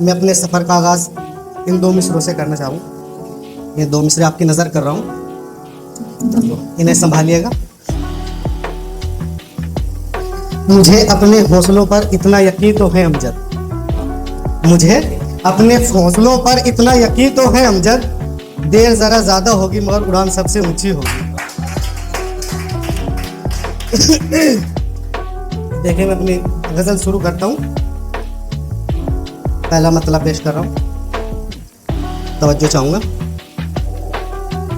मैं अपने सफ़र का आगाज़ इन 2 मिसरों से करना चाहूँ। ये 2 मिसरे आपकी नज़र कर रहा हूँ, इन्हें संभालिएगा। मुझे अपने हौसलों पर इतना यकीन तो है अमजद, मुझे अपने हौसलों पर इतना यकीन तो है अमजद, देर ज़रा ज़्यादा होगी मगर उड़ान सबसे ऊंची होगी। देखिए, मैं अपनी गज़ल शुरू करता हूँ। पहला मतलब पेश कर रहा हूँ, तवज्जो चाहूँगा।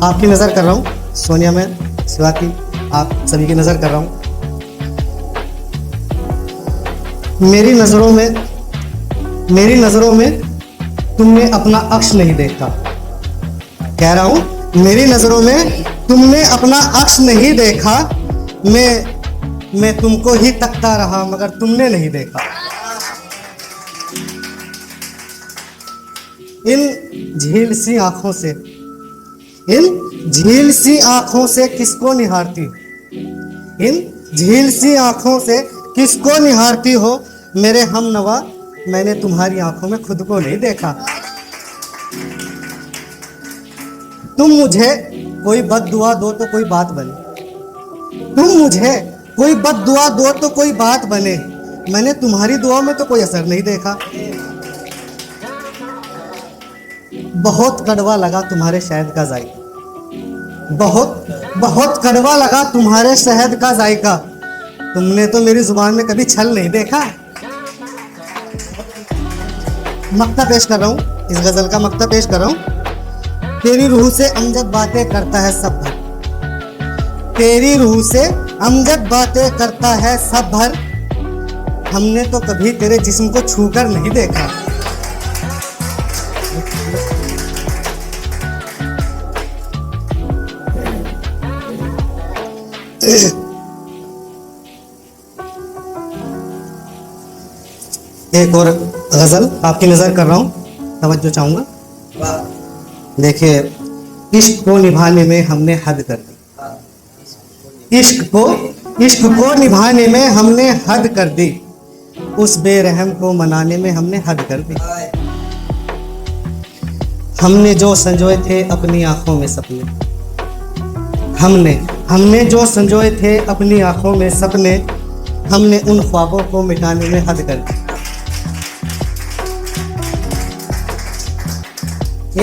आपकी नज़र कर रहा हूँ, सोनिया में शिवा की, आप सभी की नज़र कर रहा हूँ। मेरी नज़रों में तुमने अपना अक्स नहीं देखा। कह रहा हूँ, मेरी नज़रों में तुमने अपना अक्स नहीं देखा। मैं तुमको ही तकता रहा मगर तुमने नहीं देखा। इन झील सी आंखों से किसको निहारती, इन झील सी आंखों से किसको निहारती हो मेरे हमनवा, मैंने तुम्हारी आंखों में खुद को नहीं देखा। तुम मुझे कोई बद्दुआ दो तो कोई बात बने, तुम मुझे कोई बद्दुआ दो तो कोई बात बने, मैंने तुम्हारी दुआ में तो कोई असर नहीं देखा। बहुत कड़वा लगा तुम्हारे शहद का जायका, बहुत कड़वा लगा तुम्हारे शहद का जायका, तुमने तो मेरी जुबान में कभी छल नहीं देखा। मक्ता पेश कर रहा हूँ, इस गजल का मक्ता पेश कर रहा हूँ। तेरी रूह से अमजद बातें करता है सब भर, तेरी रूह से अमजद बातें करता है सब भर, हमने तो कभी तेरे जिस्म को छूकर नहीं देखा। एक और गजल आपकी नजर कर रहा हूं, तवज्जो चाहूंगा। देखिए, इश्क को निभाने में हमने हद कर दी, इश्क को निभाने में हमने हद कर दी, उस बेरहम को मनाने में हमने हद कर दी। हमने जो संजोए थे अपनी आंखों में सपने, हमने जो संजोए थे अपनी आंखों में सपने, हमने उन ख्वाबों को मिटाने में हद कर दी।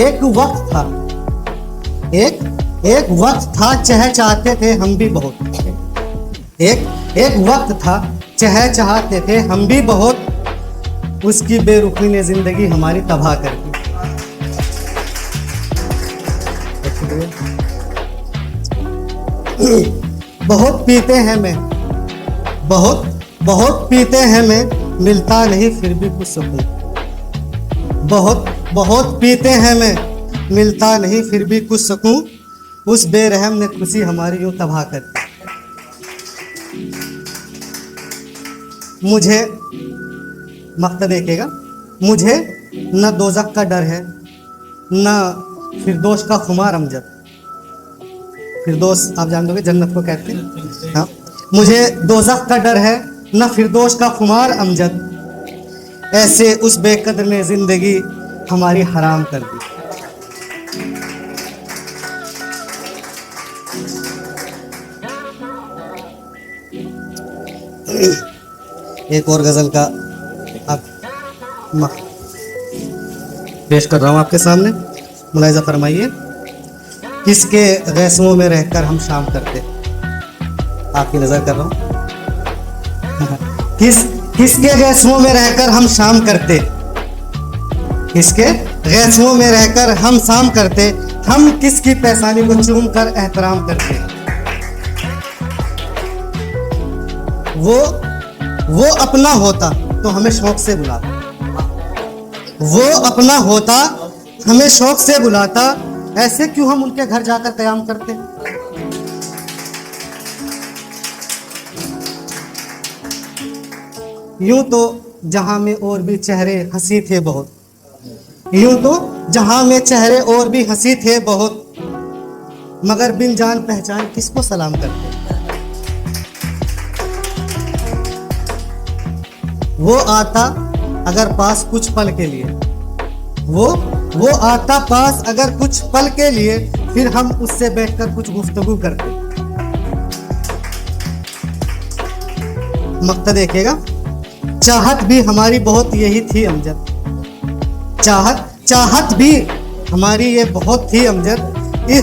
एक वक्त था चहचहाते थे हम भी बहुत, एक वक्त था चहचहाते थे हम भी बहुत, उसकी बेरुखी ने जिंदगी हमारी तबाह कर दी। बहुत पीते हैं मैं, बहुत पीते हैं मैं, मिलता नहीं फिर भी कुछ सुकून, बहुत पीते हैं मैं, मिलता नहीं फिर भी कुछ सुकून, उस बेरहम ने खुशी हमारी यूं तबाह कर दी। मुझे मकसद देखिएगा, मुझे न दोज़ख का डर है न फिरदौस का खुमार अमजद, फिरदौस आप जान दोगे जन्नत को कहते हैं। हाँ, मुझे दोज़ख का डर है न फिरदौस का खुमार अमजद, ऐसे उस बेकदर ने जिंदगी हमारी हराम कर दी। एक और गजल का आप पेश कर रहा हूं आपके सामने, मुलाहिजा फरमाइए। किसके गैसों में रहकर हम शाम करते, आपकी नजर कर रहा हूं। किसके गैसों में रहकर हम शाम करते, किसके गैसों में रहकर हम शाम करते, हम किसकी पैसानी को चूम कर एहतराम करते। वो अपना होता तो हमें शौक से बुलाता, वो अपना होता हमें शौक से बुलाता, ऐसे क्यों हम उनके घर जाकर कयाम करते। यूं तो जहां में और भी चेहरे हंसी थे बहुत, यूं तो जहां में चेहरे और भी हंसी थे बहुत, मगर बिन जान पहचान किसको सलाम करते। वो आता अगर पास कुछ पल के लिए, वो आता पास अगर कुछ पल के लिए, फिर हम उससे बैठकर कुछ गुफ्तगू करते। मक्ता देखिएगा, चाहत भी हमारी बहुत यही थी अमजद, चाहत भी हमारी ये बहुत थी अमजद,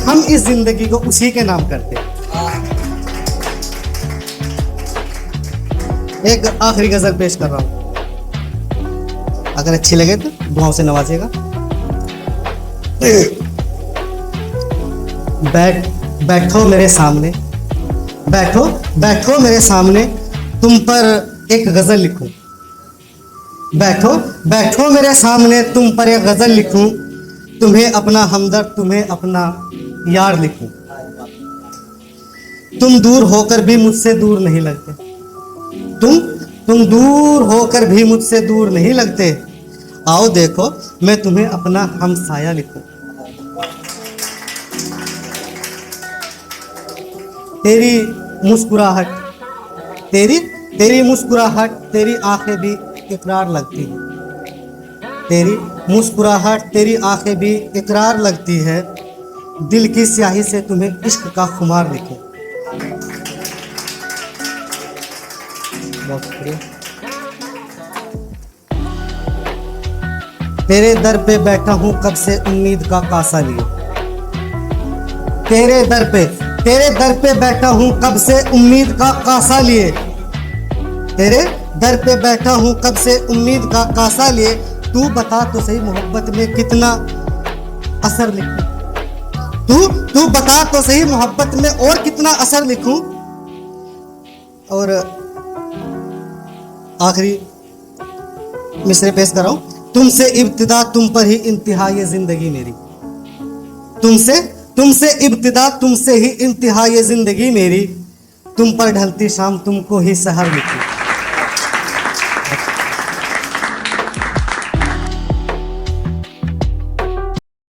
हम इस जिंदगी को उसी के नाम करते। एक आखिरी गजल पेश कर रहा हूं, अगर अच्छी लगे तो दुआओं से नवाजिएगा। बैठो मेरे सामने, बैठो मेरे सामने, तुम पर एक गजल लिखूं। बैठो मेरे सामने, तुम पर एक गजल लिखूं, तुम्हें अपना हमदर्द, तुम्हें अपना यार लिखूं। तुम दूर होकर भी मुझसे दूर नहीं लगते, तुम दूर होकर भी मुझसे दूर नहीं लगते। आओ देखो मैं तुम्हें अपना हमसाया लिखूं। तेरी मुस्कुराहट, तेरी मुस्कुराहट, तेरी आंखें भी इकरार लगती है। तेरी मुस्कुराहट, तेरी आंखें भी इकरार लगती है। दिल की स्याही से तुम्हें इश्क का खुमार लिखूं। बहुत शुक्रिया। तेरे दर पे बैठा हूं कब से उम्मीद का कासा लिए। तेरे दर पे बैठा हूं कब से उम्मीद का कासा लिए। तेरे दर पे बैठा हूं कब से उम्मीद का कासा लिए। तू बता तो सही मोहब्बत में कितना असर लिखूं। तू बता तो सही मोहब्बत में और कितना असर लिखूं। और आखिरी मिसरे पेश कर रहा हूं। तुमसे इब्तिदा तुम पर ही इंतहा ये जिंदगी मेरी। तुमसे इब्तिदा तुमसे ही इंतहा ये जिंदगी मेरी। तुम पर ढलती शाम तुमको ही सहर लिखूं।